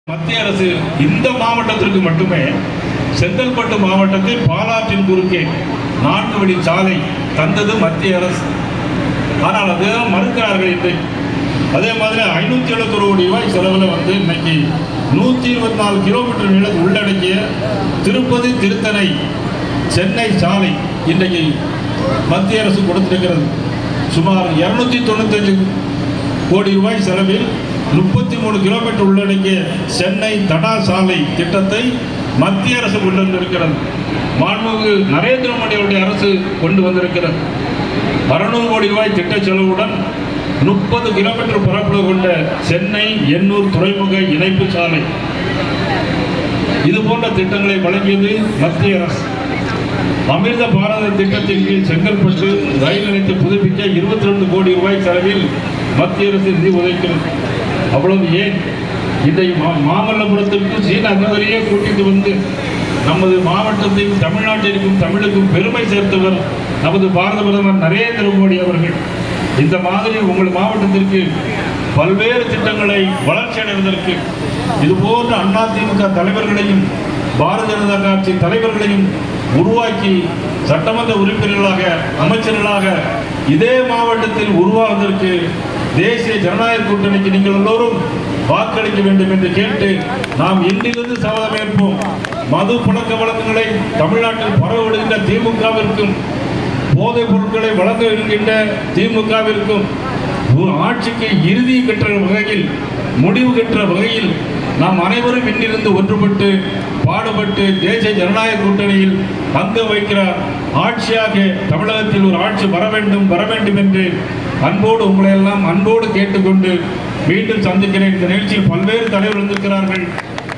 மத்திய அரசு இந்த மாவட்டத்திற்கு மட்டுமே செங்கல்பட்டு மாவட்டத்தில் பாலாற்றின் குறுக்கே 4 வழி சாலை தந்தது மத்திய அரசு. ஆனால் அது மறுக்கிறார்கள் இல்லை. அதே மாதிரி 571 கோடி ரூபாய் செலவில் இன்னைக்கு 124 கிலோமீட்டர் நீளம் உள்ளடக்கிய திருப்பதி திருத்தணி சென்னை சாலை இன்றைக்கு மத்திய அரசு கொடுத்திருக்கிறது. சுமார் 295 கோடி ரூபாய் செலவில் 33 கிலோமீட்டர் உள்ளடக்கிய சென்னை தடா சாலை திட்டத்தை மத்திய அரசு கொண்டு வந்திருக்கிறது. மாண்புமிகு நரேந்திர மோடி அவருடைய அரசு கொண்டு வந்திருக்கிறது. 600 கோடி ரூபாய் திட்ட செலவுடன் 30 கிலோமீட்டர் பரப்பளவு கொண்ட சென்னை எண்ணூர் துறைமுக இணைப்பு சாலை, இது போன்ற திட்டங்களை வழங்கியது மத்திய அரசு. அமிர்த பாரத திட்டத்தின் கீழ் செங்கல்பட்டு ரயில் நிலையத்தை புதுப்பிக்க 22 கோடி ரூபாய் செலவில் மத்திய அரசு நிதி ஒதுக்கிறது. அவ்வளவு ஏன், இதை மாமல்லபுரத்திற்கு சீன அதிபரையே கூட்டிட்டு வந்து நமது மாவட்டத்தையும் தமிழ்நாட்டிற்கும் தமிழுக்கும் பெருமை சேர்த்தவர் நமது பாரத பிரதமர் நரேந்திர மோடி அவர்கள். இந்த மாதிரி உங்கள் மாவட்டத்திற்கு பல்வேறு திட்டங்களை வளர்ச்சி அடைவதற்கு இதுபோன்ற அதிமுக தலைவர்களையும் பாரதிய ஜனதா கட்சி தலைவர்களையும் உருவாக்கி சட்டமன்ற உறுப்பினர்களாக அமைச்சர்களாக இதே மாவட்டத்தில் உருவாவதற்கு தேசிய ஜனநாயக கூட்டணிக்கு நீங்கள் எல்லோரும் வாக்களிக்க வேண்டும் என்று கேட்டு நாம் இன்றிலிருந்து சபதமேற்போம். மது பழக்க வழக்கங்களை தமிழ்நாட்டில் பரவவிடுகின்ற திமுகவிற்கும் போதைப் பொருட்களை வழங்க இருக்கின்ற திமுகவிற்கும் ஆட்சிக்கு இறுதி கற்ற வகையில் முடிவு கற்ற வகையில் நாம் அனைவரும் இன்னிருந்து ஒன்றுபட்டு பாடுபட்டு தேசிய ஜனநாயக கூட்டணியில் பங்கு வைக்கிற ஆட்சியாக தமிழகத்தில் ஒரு ஆட்சி வர வேண்டும் என்று அன்போடு உங்களை எல்லாம் அன்போடு கேட்டுக்கொண்டு மீண்டும் சந்திக்கிறேன். இந்த நிகழ்ச்சியில் பல்வேறு தலைவர்கள் வந்திருக்கிறார்கள்.